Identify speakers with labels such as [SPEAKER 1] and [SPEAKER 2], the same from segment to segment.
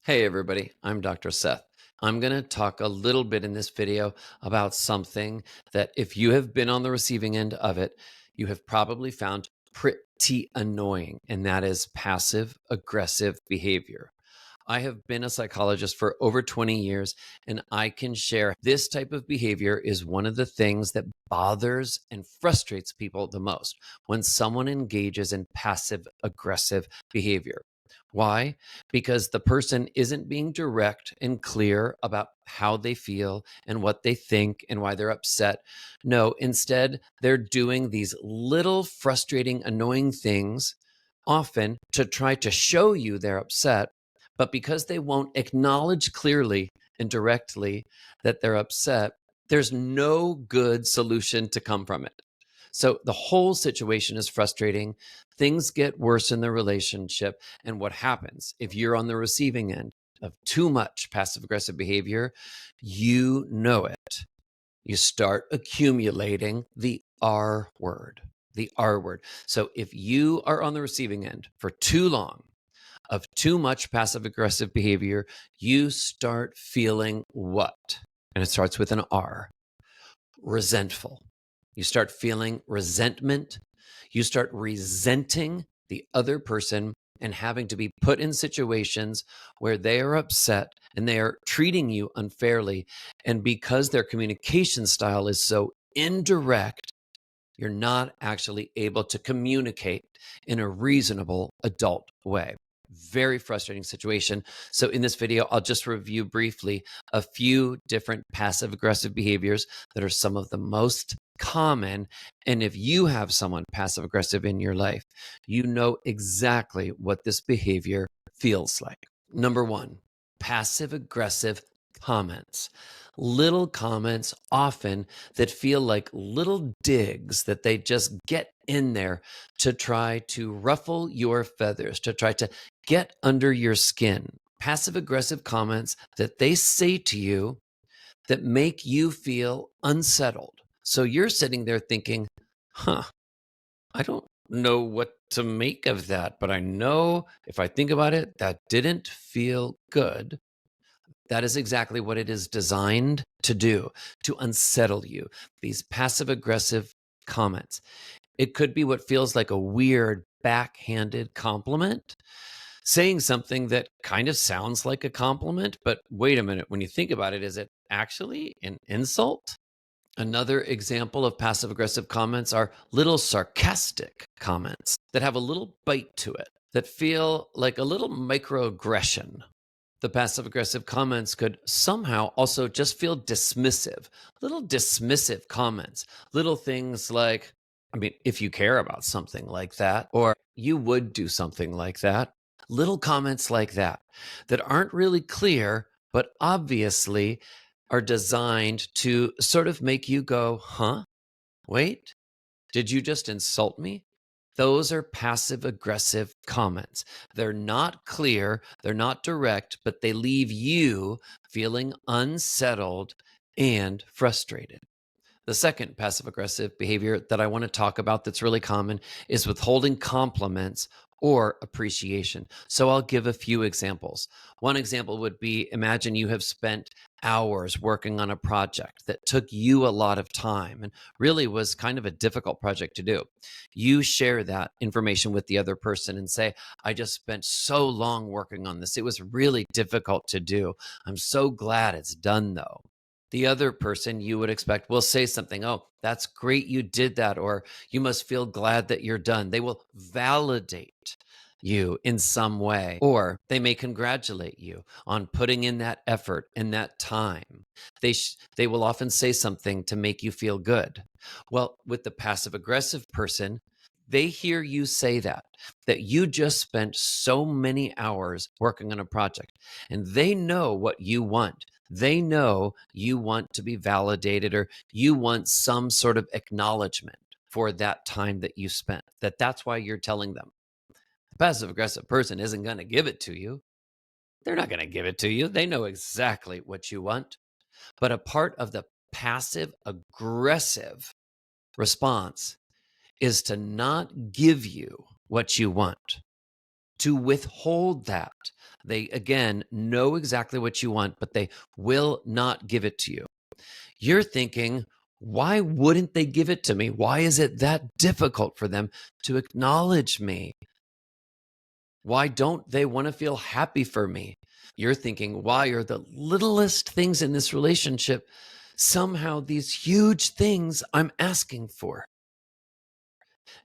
[SPEAKER 1] Hey everybody, I'm Dr. Seth. I'm going to talk a little bit in this video about something that if you have been on the receiving end of it, you have probably found pretty annoying, and that is passive aggressive behavior. I have been a psychologist for over 20 years, and I can share this type of behavior is one of the things that bothers and frustrates people the most when someone engages in passive aggressive behavior. Why? Because the person isn't being direct and clear about how they feel and what they think and why they're upset. No, instead, they're doing these little frustrating, annoying things, often to try to show you they're upset. But because they won't acknowledge clearly and directly that they're upset, there's no good solution to come from it. So the whole situation is frustrating. Things get worse in the relationship. And what happens if you're on the receiving end of too much passive aggressive behavior? You know it. You start accumulating the R word, the R word. So if you are on the receiving end for too long of too much passive aggressive behavior, you start feeling what? And it starts with an R: resentful. You start feeling resentment. You start resenting the other person and having to be put in situations where they are upset and they are treating you unfairly. And because their communication style is so indirect, you're not actually able to communicate in a reasonable adult way. Very frustrating situation. So in this video, I'll just review briefly a few different passive aggressive behaviors that are some of the most common. And if you have someone passive aggressive in your life, you know exactly what this behavior feels like. Number one, passive aggressive comments. Little comments often that feel like little digs that they just get in there to try to ruffle your feathers, to try to get under your skin. Passive aggressive comments that they say to you that make you feel unsettled. So you're sitting there thinking, I don't know what to make of that, but I know if I think about it, that didn't feel good. That is exactly what it is designed to do, to unsettle you. These passive aggressive comments. It could be what feels like a weird backhanded compliment, saying something that kind of sounds like a compliment, but wait a minute, when you think about it, is it actually an insult? Another example of passive aggressive comments are little sarcastic comments that have a little bite to it, that feel like a little microaggression. The passive aggressive comments could somehow also just feel dismissive, little dismissive comments, little things like, if you care about something like that, or you would do something like that, little comments like that that aren't really clear, but obviously are designed to sort of make you go, huh? Wait, did you just insult me? Those are passive aggressive comments. They're not clear, they're not direct, but they leave you feeling unsettled and frustrated. The second passive aggressive behavior that I want to talk about that's really common is withholding compliments or appreciation. So I'll give a few examples. One example would be, imagine you have spent hours working on a project that took you a lot of time and really was kind of a difficult project to do. You share that information with the other person and say, I just spent so long working on this. It was really difficult to do. I'm so glad it's done though. The other person you would expect will say something, oh, that's great you did that, or you must feel glad that you're done. They will validate you in some way, or they may congratulate you on putting in that effort and that time. They will often say something to make you feel good. Well, with the passive aggressive person, they hear you say that you just spent so many hours working on a project, and they know what you want. They know you want to be validated, or you want some sort of acknowledgement for that time that you spent. That's why you're telling them. The passive aggressive person isn't going to give it to you. They're not going to give it to you. They know exactly what you want. But a part of the passive aggressive response is to not give you what you want, to withhold that. They, again, know exactly what you want, but they will not give it to you. You're thinking, why wouldn't they give it to me? Why is it that difficult for them to acknowledge me? Why don't they want to feel happy for me? You're thinking, why are the littlest things in this relationship somehow these huge things I'm asking for?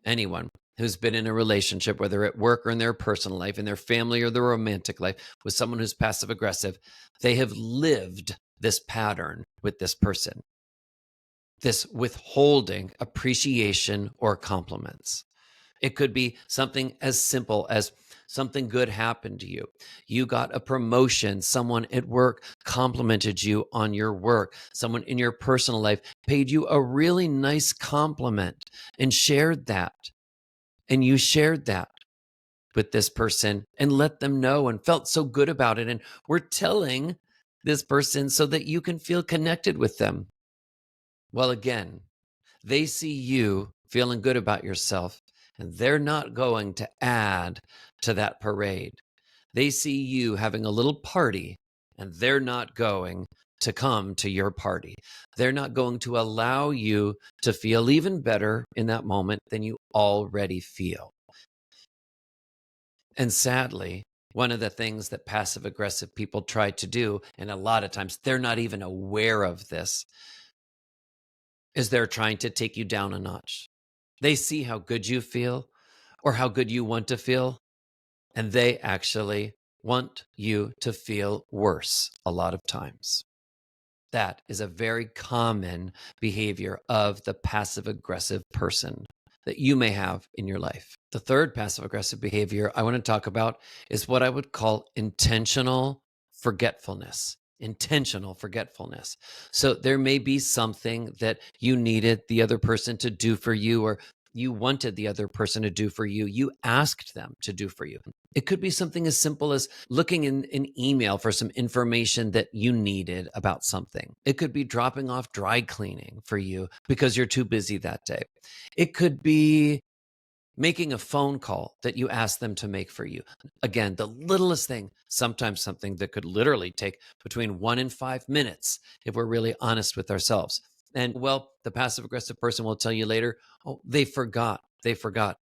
[SPEAKER 1] Anyone who's been in a relationship, whether at work or in their personal life, in their family or their romantic life, with someone who's passive aggressive, they have lived this pattern with this person, this withholding appreciation or compliments. It could be something as simple as something good happened to you. You got a promotion. Someone at work complimented you on your work. Someone in your personal life paid you a really nice compliment and shared that. And you shared that with this person and let them know and felt so good about it. And we're telling this person so that you can feel connected with them. Well, again, they see you feeling good about yourself, and they're not going to add to that parade. They see you having a little party, and they're not going to come to your party. They're not going to allow you to feel even better in that moment than you already feel. And sadly, one of the things that passive aggressive people try to do, and a lot of times they're not even aware of this, is they're trying to take you down a notch. They see how good you feel or how good you want to feel, and they actually want you to feel worse a lot of times. That is a very common behavior of the passive aggressive person that you may have in your life. The third passive aggressive behavior I want to talk about is what I would call intentional forgetfulness. Intentional forgetfulness. So there may be something that you needed the other person to do for you, or you wanted the other person to do for you. You asked them to do for you. It could be something as simple as looking in an email for some information that you needed about something. It could be dropping off dry cleaning for you because you're too busy that day. It could be making a phone call that you asked them to make for you. Again, the littlest thing, sometimes something that could literally take between 1 and 5 minutes if we're really honest with ourselves. And well, the passive aggressive person will tell you later, oh, they forgot. They forgot.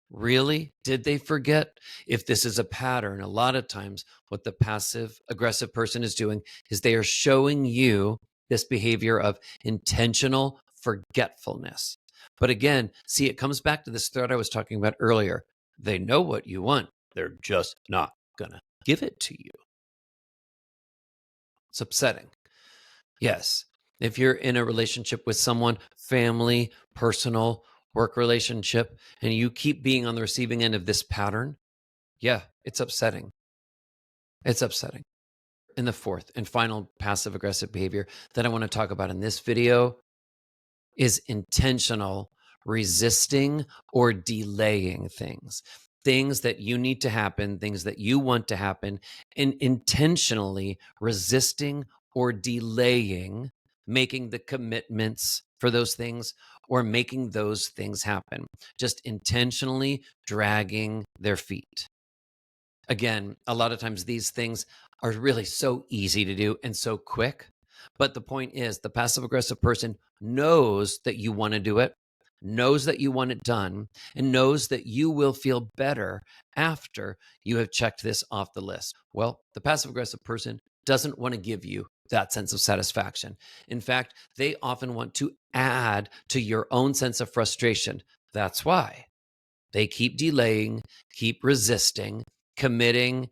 [SPEAKER 1] Really? Did they forget? If this is a pattern, a lot of times what the passive aggressive person is doing is they are showing you this behavior of intentional forgetfulness. But again, see, it comes back to this thread I was talking about earlier. They know what you want. They're just not going to give it to you. It's upsetting. Yes. If you're in a relationship with someone, family, personal, work relationship, and you keep being on the receiving end of this pattern, yeah, it's upsetting. It's upsetting. And the fourth and final passive aggressive behavior that I want to talk about in this video is intentional resisting or delaying things. Things that you need to happen, things that you want to happen, and intentionally resisting or delaying making the commitments for those things or making those things happen. Just intentionally dragging their feet. Again, a lot of times these things are really so easy to do and so quick. But the point is, the passive aggressive person knows that you want to do it, knows that you want it done, and knows that you will feel better after you have checked this off the list. Well, the passive aggressive person doesn't want to give you that sense of satisfaction. In fact, they often want to add to your own sense of frustration. That's why they keep delaying, keep resisting, committing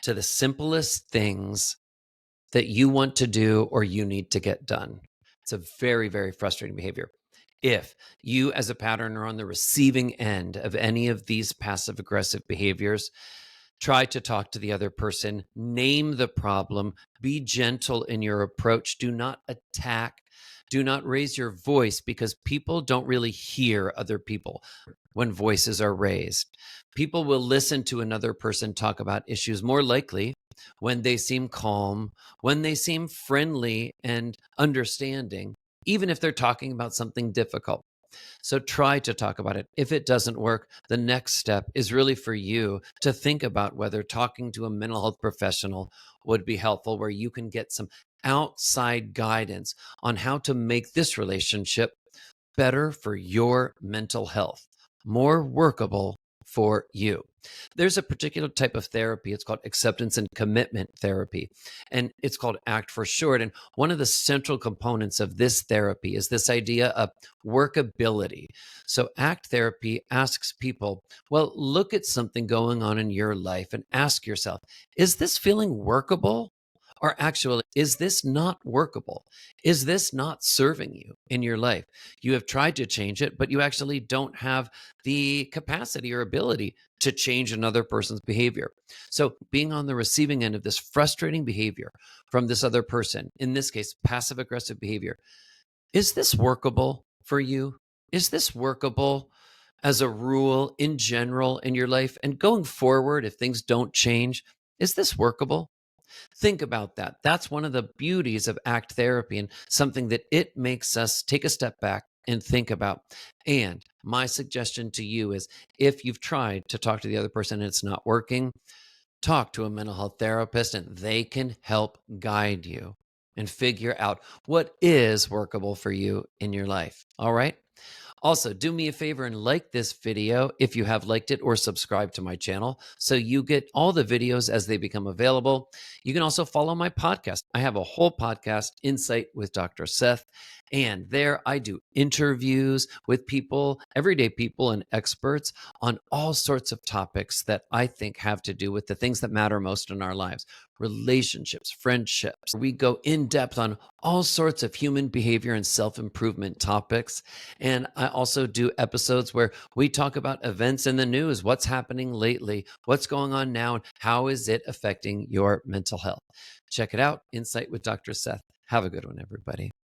[SPEAKER 1] to the simplest things that you want to do or you need to get done. It's a very, very frustrating behavior. If you as a pattern are on the receiving end of any of these passive aggressive behaviors, try to talk to the other person, name the problem, be gentle in your approach, do not attack, do not raise your voice, because people don't really hear other people when voices are raised. People will listen to another person talk about issues more likely when they seem calm, when they seem friendly and understanding, even if they're talking about something difficult. So try to talk about it. If it doesn't work, the next step is really for you to think about whether talking to a mental health professional would be helpful, where you can get some outside guidance on how to make this relationship better for your mental health, more workable for you. There's a particular type of therapy. It's called acceptance and commitment therapy, and it's called ACT for short. And one of the central components of this therapy is this idea of workability. So, ACT therapy asks people, well, look at something going on in your life and ask yourself, is this feeling workable? Or actually, is this not workable? Is this not serving you in your life? You have tried to change it, but you actually don't have the capacity or ability to change another person's behavior. So, being on the receiving end of this frustrating behavior from this other person, in this case, passive aggressive behavior, is this workable for you? Is this workable as a rule in general in your life? And going forward, if things don't change, is this workable? Think about that. That's one of the beauties of ACT therapy, and something that it makes us take a step back and think about. And my suggestion to you is, if you've tried to talk to the other person and it's not working, talk to a mental health therapist and they can help guide you and figure out what is workable for you in your life. All right. Also, do me a favor and like this video if you have liked it, or subscribe to my channel so you get all the videos as they become available. You can also follow my podcast. I have a whole podcast, Insight with Dr. Seth, and there I do interviews with people, everyday people and experts on all sorts of topics that I think have to do with the things that matter most in our lives: relationships, friendships. We go in depth on all sorts of human behavior and self-improvement topics. And I also do episodes where we talk about events in the news, what's happening lately, what's going on now, and how is it affecting your mental health. Check it out, Insight with Dr. Seth. Have a good one, everybody.